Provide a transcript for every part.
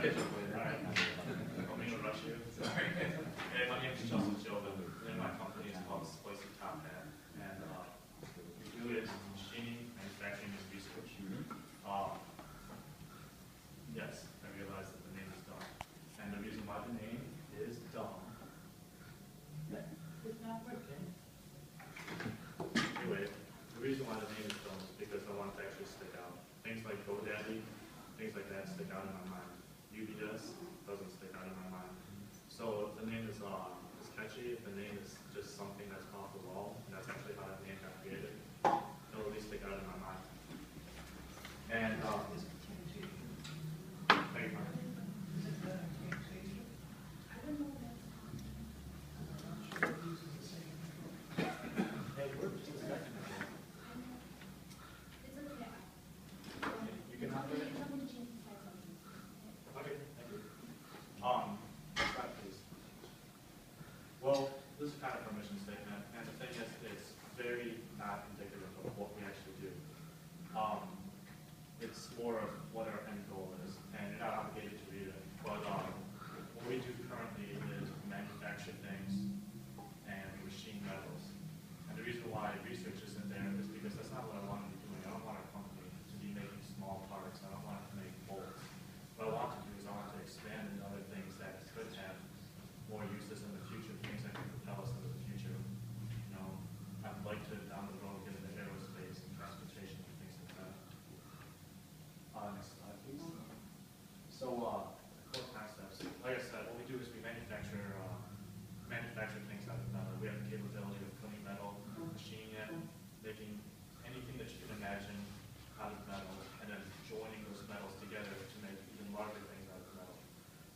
Alright. I'm going to rush you. Sorry. Hey, my name is Justin Jobin, and my company is called Displacing Top Hat. And we do is machining, manufacturing, and research. Yes, I realize that the name is dumb. And the reason why the name is dumb. It's not working. Anyway, the reason why the name is dumb is because I want it to actually stick out. Things like GoDaddy, things like that stick out in my mind. UBS doesn't stick out in my mind. So if the name is catchy, if the name is just something that's off the wall, and that's actually how that name got created, it'll at least stick out in my mind. And thank you. You can have it. Okay, thank you. Slide, please. Well, this is kind of a permission statement, and the thing is, it's very not indicative of what we actually do. It's more of what our end goal is, and you're not obligated to read it. But what we do currently is manufacture things and machine metals. And the reason why research isn't there is because that's not what I want to be doing. I don't want our company to be making small parts. I don't want it to make bolts. What I want to do is I want to expand into other things that could have more uses in the future, things that can propel us into the future. You know, I'd like to down the road get into aerospace and transportation and things like that. Next slide, please. So, core concepts. Like I said, what we do is we manufacture things out of metal. We have the capability of cutting metal, machining it, making anything that you can imagine out of metal, and then joining those metals together to make even larger things out of metal.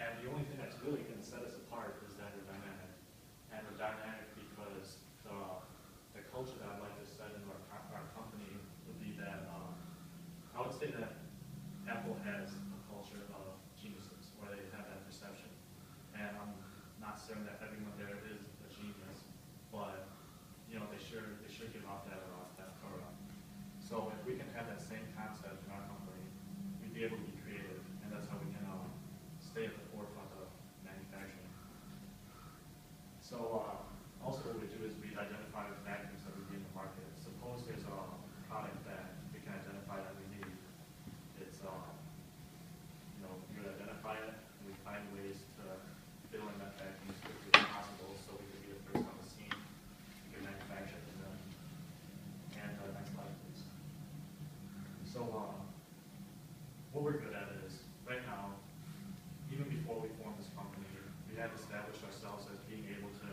And the only thing that's really going to set us apart is that we're dynamic. And we're dynamic because the culture that I'd like to set into our company would be that I would say that Apple has a culture of geniuses, where they have that perception. And I'm not saying that everyone there is a genius, but you know, they sure give off that aura. So if we can have that same concept in our company, we'd be able to be creative, and that's how we can stay at the forefront of manufacturing. So also what we do is we identify the vacuums that would be in the market. Suppose there's a product that we can identify that we need. It's you know, we would identify it, and we find ways to fill in that vacuum as quickly as possible, so we can be the first on the scene. We can manufacture it and then. And next slide, please. So what we're good at is right now, even before we formed this company, we had established ourselves as being able to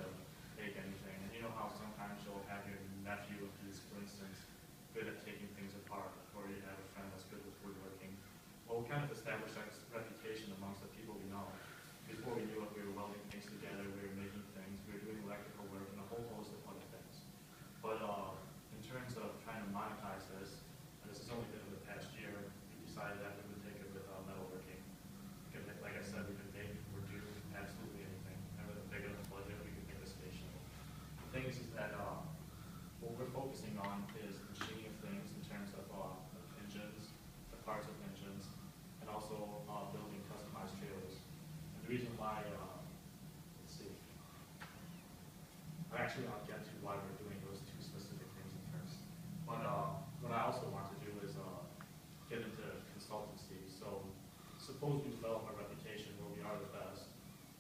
make anything. And you know how sometimes you'll have your nephew, who's, for instance, good at taking things apart, or you have a friend that's good with woodworking. Well, we kind of established our reputation amongst the people we know. Before we knew it, we were welding things together, we were making things, we were doing electrical work, and a whole host of other things. But in terms of trying to monetize this, and this has only been in the past year, we decided that we would take it with metalworking. Because, like I said, we could make or do absolutely anything. And with a big enough budget, we could make a station. The thing is that what we're focusing on is machining of things in terms of engines, the parts of engines, and also building customized trailers. And the reason why, let's see, I'll get to why we're doing those two specific things at first. But what I also want to do is get into consultancy. So suppose we develop a reputation where we are the best,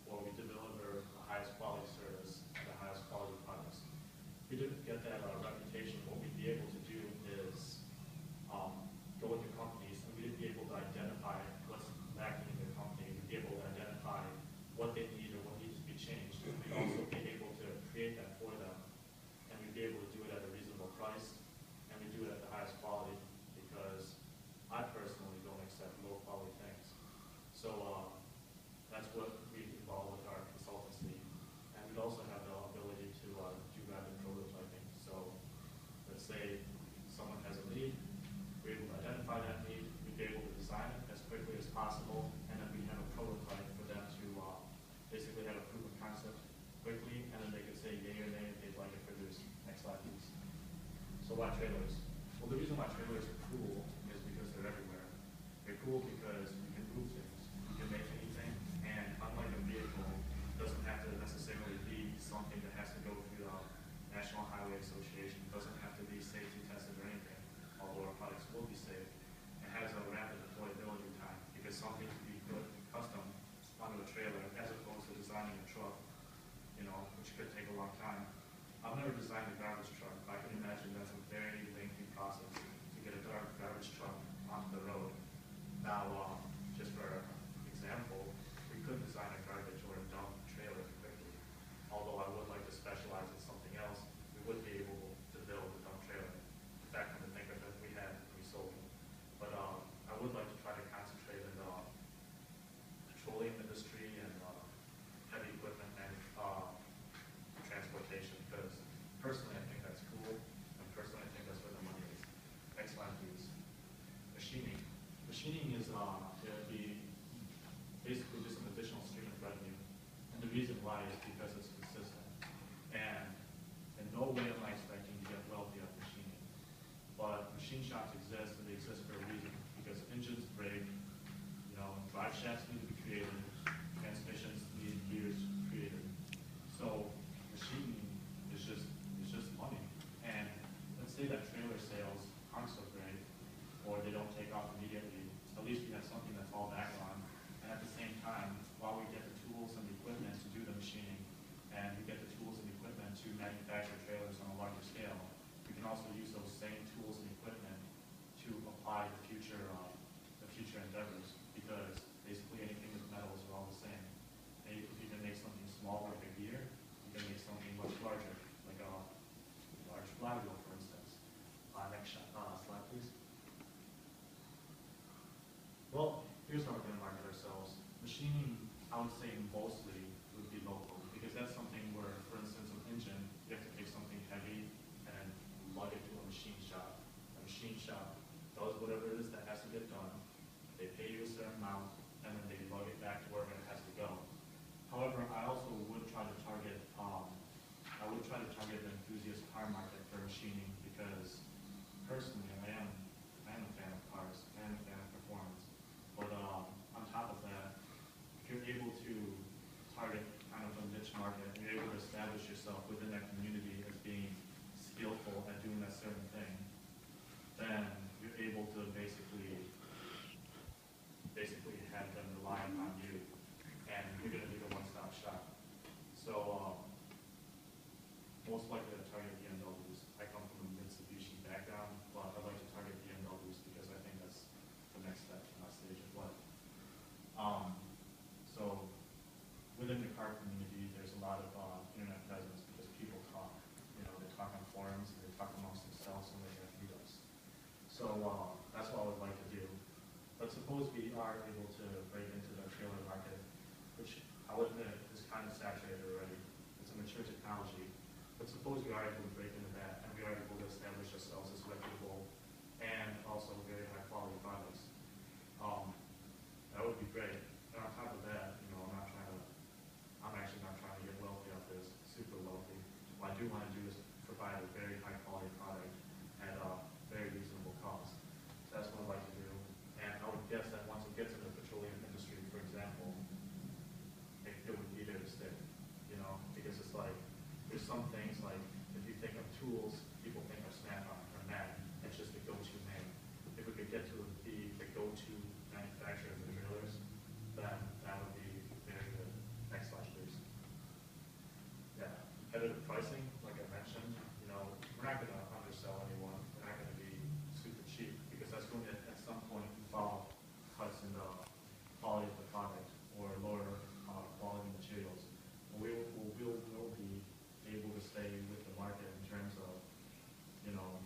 or we deliver the highest quality service and the highest quality products. If we didn't get that reputation, what we'd be able to do is go into companies, and we'd be able to identify what's lacking in their company. We'd be able to identify what they need or what needs to be changed. And we'd also be able to create that for them. And we'd be able to do it at a reasonable price, and we do it at the highest quality, because I personally don't accept low quality things. So could take a long time. I've never designed a garbage truck, but I can imagine that's a very lengthy process to get a garbage truck onto the road. Now, just for example, we could design a garbage or a dump trailer quickly. Although I would like to specialize in something else, we would be able to build a dump trailer. In fact, come to think of it, we had and we sold them. But I would like to try to concentrate in the petroleum industry and heavy equipment and transportation, because personally I think that's cool, and personally I think that's where the money is. Next slide, please. Machining. Machining is it'll be basically just an additional stream of revenue, and the reason why is because it's consistent. And in no way am I expecting to get wealthy off machining, but machine shops exist, and they exist for a reason, because engines break, you know, drive shafts need to be created, transmissions need gears created. So machining is just money. And let's say that trailer sales aren't so great, or they don't take off immediately. At least we have something to fall back on. And at the same time, while we get the tools and the equipment to do the machining, and we get the tools and equipment to manufacture trailers on a larger scale, we can also use those same tools and equipment to apply the future endeavors, because basically anything with metals are all the same. And if you can make something smaller, like a gear, you can make something much larger, like a large flywheel, for instance. Next slide, please. Well, here's how we're going to market ourselves. Machining, I would say mostly would be local, because that's something where, for instance, an engine, you have to take something heavy and lug it to a machine shop. A machine shop does whatever it is that has to get done. They pay you a certain amount, and then they lug it back to wherever it has to go. However, I also would try to target the enthusiast car market for machining, because personally, I am a fan of cars, I am a fan of performance. But on top of that, if you're able to target kind of a niche market, and you're able to establish yourself within that community as being skillful at doing that certain thing, then you're able to basically have them rely upon you, and you're going to be the one-stop shop. So most likely to target BMWs. I come from a Mitsubishi background, but I'd like to target BMWs because I think that's the next step in my stage of life. So within the car community, there's a lot of internet presence, because people talk. You know, they talk on forums, and they talk amongst themselves, and they have meetups. So that's what I would like to do. But suppose we are able to break into the trailer market, which I would admit is kind of saturated already. It's a mature technology. But suppose we are able to break into that, and we are able to establish ourselves as reputable and also very high quality products. That would be great. And on top of that, you know, I'm actually not trying to get wealthy off this, super wealthy. What I do want to do is provide a very high quality product at a very reasonable cost. So that's what I'd like to do. And I would guess that once it gets in the petroleum industry, for example, it would be there to stay, you know, because it's like, there's some things like, if you think of tools, people think of Snap-on or Mac. It's just the go-to name. If we could get to be the go-to manufacturer of the trailers, then that would be very good. Next slide, please. Yeah, competitive pricing, like I mentioned, you know, we're not going to undersell anyone. We're not going to be super cheap, because that's going to, at some point, involve cuts in the quality of the product or lower quality materials. We'll be able to stay with the market in terms of, you know,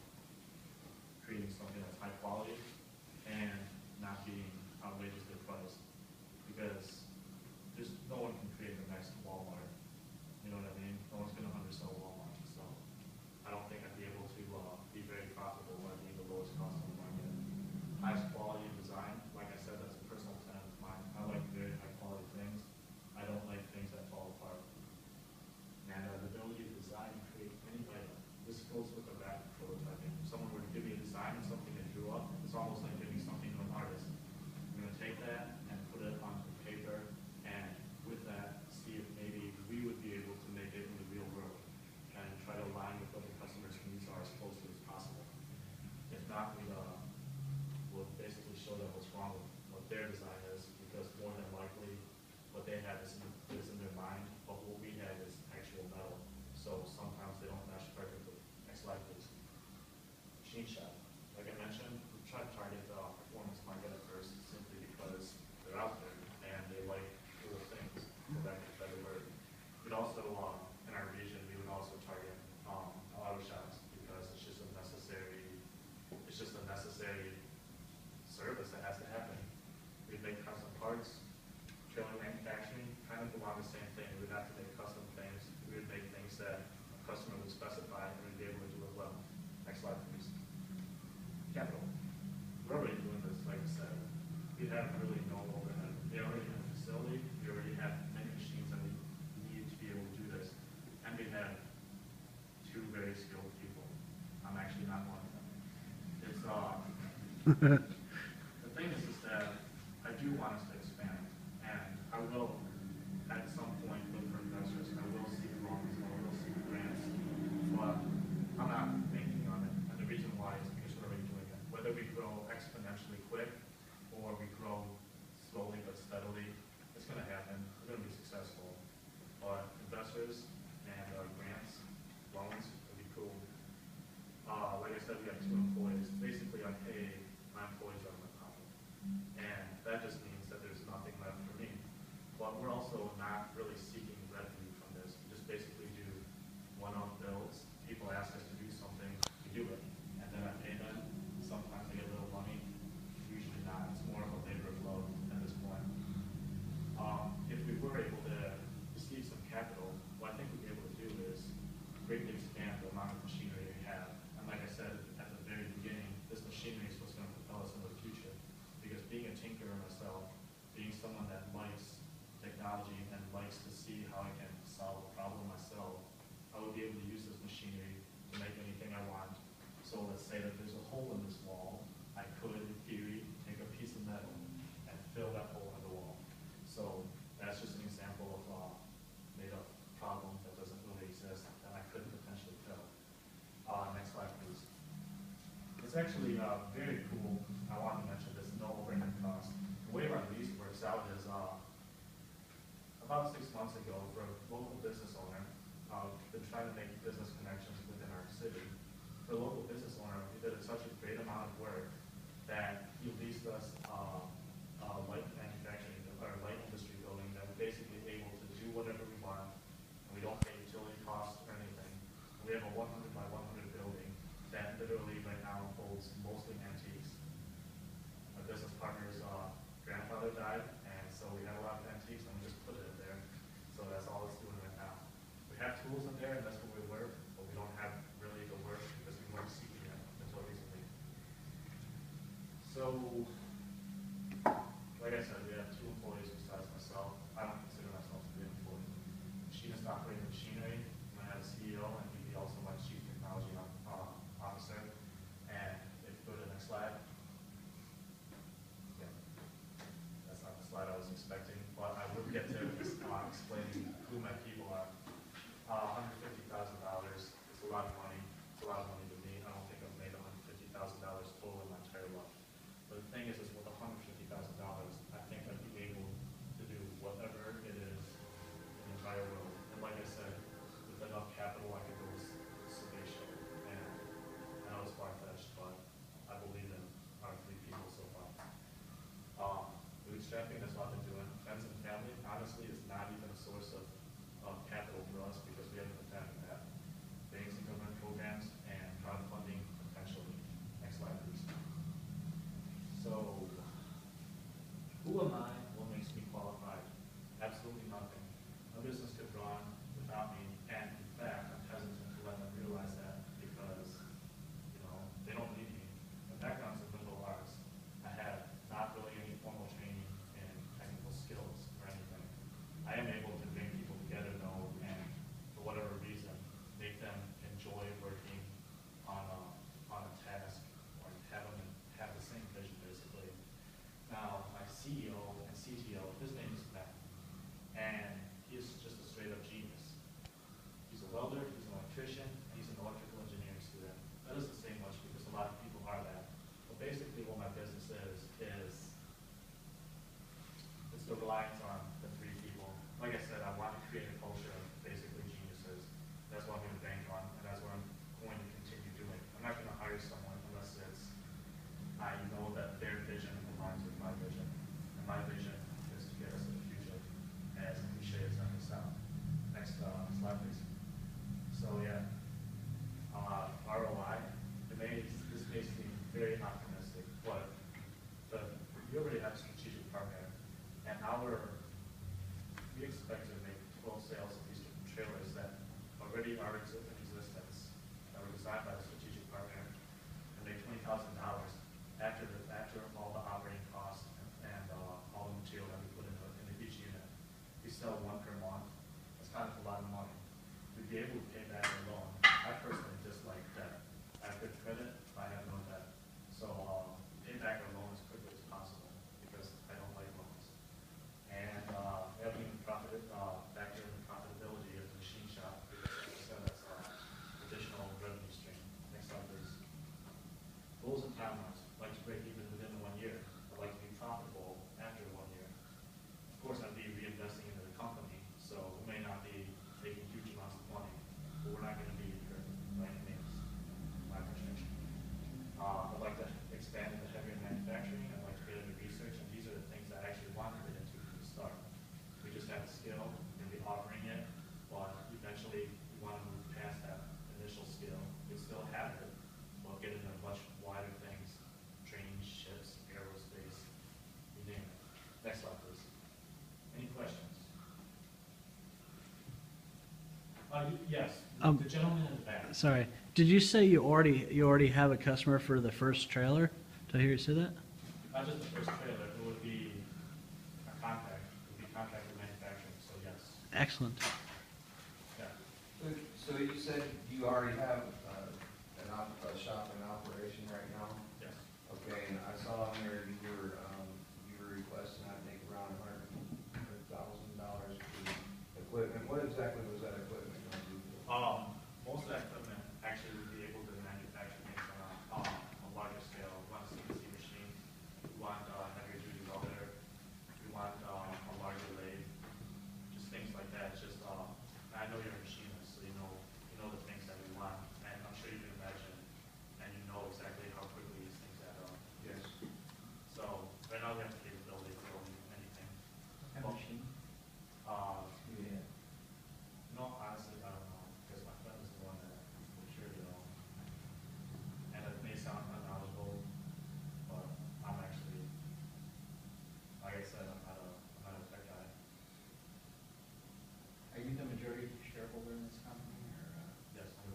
creating something that's high quality and not being outrageously priced, because there's no one can create the next Walmart. You know what I mean? No one's going to undersell Walmart. So I don't think I'd be able to be very profitable by being the lowest cost on the market. Highest quality and design, like I said, that's a personal tenet of mine. I like very high quality things. I don't like things that fall apart. And the ability to design and create any item. This goes with the rapid prototyping. If someone were to give me a design of something they drew up, it's almost like giving something to an artist. I'm going to take that and put it onto paper, and with that, see if maybe we would be able to make it in the real world and try to align with what the customer's needs are as closely as possible. If not, we'll basically show them what's wrong with what their design is, because more than likely what they have is in their mind, but what we have is actual metal. The thing is that I do want us to expand, and I will, at some point, look for investors. I will seek loans, I will seek grants, but I'm not banking on it. And the reason why is because we're already doing it. Whether we grow exponentially quick or we grow slowly but steadily, it's going to happen. We're going to be successful. But investors and grants, loans would be cool. Like I said, we have 2 employees. Basically, I pay my employees out of my pocket. And that just means that there's nothing left for me. But we're also not really seeking revenue from this. We just basically do one-off bills. People ask us to do something, we do it. And then I pay them. Sometimes I get a little money, usually not. It's more of a labor of love at this point. If we were able to receive some capital, what I think we'd be able to do is greatly expand the amount of machinery we have. And like I said at the very beginning, this machinery is what's going to propel us into the future. Because being a tinkerer myself, being someone that likes technology and likes to see how I can solve a problem myself, I would be able to use this machinery to make anything I want. So let's say that there's a hole in this wall, I could, in theory, take a piece of metal and fill that hole in the wall. So that's just an example of a made-up problem that doesn't really exist that I could potentially fill. Next slide, please. It's actually very cool. I want to mention this no overhead cost. The way our lease works out is about 6 months ago, for a local business owner, been trying to make business connections within our city. For a local business owner, we did such a great amount of work that he leased us a light manufacturing or light industry building that we're basically able to do whatever we want. And we don't pay utility costs or anything. We have a 100 by 100 building that literally right now holds mostly antiques. My business partner's grandfather died, and so we have a lot of antiques, and we just put it in there. So that's all it's doing right now. We have tools in there, and that's where we work, but we don't have really the work because we weren't seeking it until recently. So, like I said, we have 2 employees besides myself. I don't consider myself to be an employee. Machinist operating machinery. I have a CEO, and he'd be also my chief technology officer. And if you go to the next slide. Yeah. That's not the slide I was expecting, but I would get to explaining who my people are. $150,000 is a lot of money. It's a lot of money to me. I don't think I've made $150,000 total in my entire life. But the thing is with $150,000, I think I'd be able to do whatever it is in the entire world. And like I said, with enough capital, I could go Salacia. And I know it's far-fetched, but I believe in our 3 people so far. Bootstrapping, that's what I've been doing. Friends and family, honestly, is not even a source of capital for us because we haven't been tapping that. Banks and government programs and crowdfunding potentially. Next slide, please. So, who am I? What makes me qualified? Absolutely nothing. No business could run without me, and in fact, I'm hesitant to let them realize that because, they don't need me. My background's in liberal arts. I have not really any formal training in technical skills or anything. I am able to bring people together though, and for whatever reason, make them enjoy working on a task or have them have the same vision basically. Now, my CEO and CTO, his name is Matt, and he's just a straight up genius. He's a welder, he's an electrician, and he's an electrical engineering student. That doesn't say much because a lot of people are that. But basically what my business is it's the reliance on the 3 people. Like I said, I want to create a culture of basically geniuses. That's what I'm going to bank on, and that's what I'm going to continue doing. I'm not going to hire someone unless I know that their vision aligns with my vision. And my vision is to get us to the future, as cliche as that may sound. Next slide, please. So yeah, ROI, this makes me very optimistic, but we already have a strategic partner, and we expect to make 12 sales of these different trailers that already are in existence, that were designed by the strategic partner, and make $20,000 after all the operating costs and all the material that we put into each unit. We sell 1 per month. That's kind of a lot of money. We'd be able to pay back a loan. I personally dislike debt. I have good credit, but I have no debt. So payback Yes, Um, the gentleman in the back. Sorry, did you say you already have a customer for the first trailer? Did I hear you say that? Not just the first trailer, it would be a contract, it would be contract with manufacturing, so yes. Excellent. Yeah. So you said you already have a shop in operation right now? Yes. Okay, and I saw on there you were requesting, I think, around $100,000 for equipment. What exactly was that equipment going to do? Most of that equipment actually would be able to manufacture things on a larger scale. We want a CNC machine, we want heavier duty welder, we want a larger lathe, just things like that. It's just, I know you're a machinist, so you know the things that we want, and I'm sure you can imagine, and you know exactly how quickly these things add up. Yes. So right now we have the capability to build anything. A machine? Uh, Yeah. No, honestly, I don't know, because my friend is the one that I'm sure you know. And it may sound unknowledgeable, but I'm actually, like I said, I'm not a tech guy. Are you the majority shareholder in this company, or? Yes, 100%.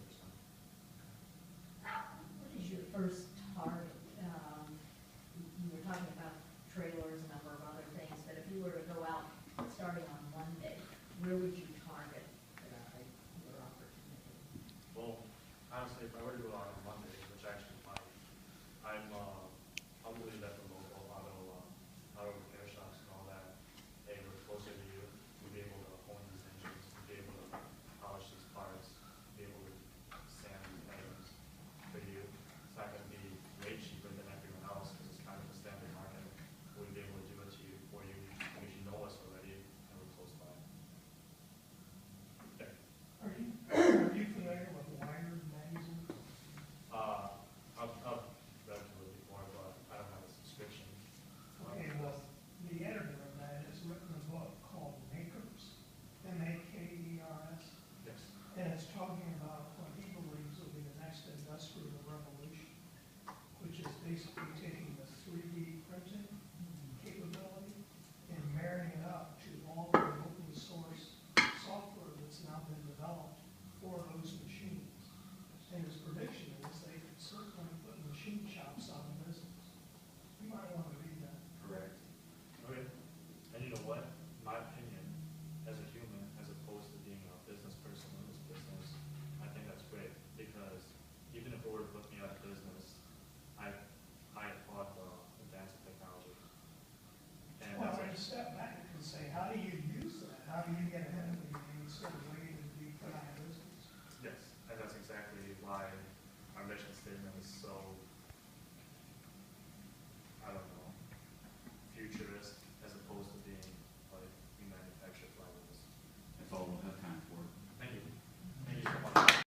What is your first target? You were talking about trailers, a number of other things, but if you were to go out starting on Monday, where would you target your opportunity? Well, honestly, if I were to go out on Monday, which I actually might, I'll believe that the local auto repair shops and all that, they were closer to you, you'd be able to hone these engines, you'd be able to polish these parts, be able to sand these items for you. It's not gonna be way cheaper than everyone else, because it's kind of a standard market. We'd be able to do it to you, for you, because you know us already, and we're close by. Yeah. Are you familiar with Wired magazine? I've read through it before, but I don't have a subscription. Okay, well, the editor of that has written a book called Makers, Makers, Yes. and it's talking about what he believes will be the next industrial revolution, which is basically taking the 3D printing capability and marrying it up to all the open source software that's now been developed for those machines. And his prediction is they could certainly put machine shops out of business. You might want to read that. Correct. Okay. And you know what? In my opinion, as a human, as opposed to being a business person in this business, I think that's great, because even if it were to put me out of business, I applaud the advance of technology. And Well, that's I step back and say, how do you use that? How do you get ahead of the game instead of waiting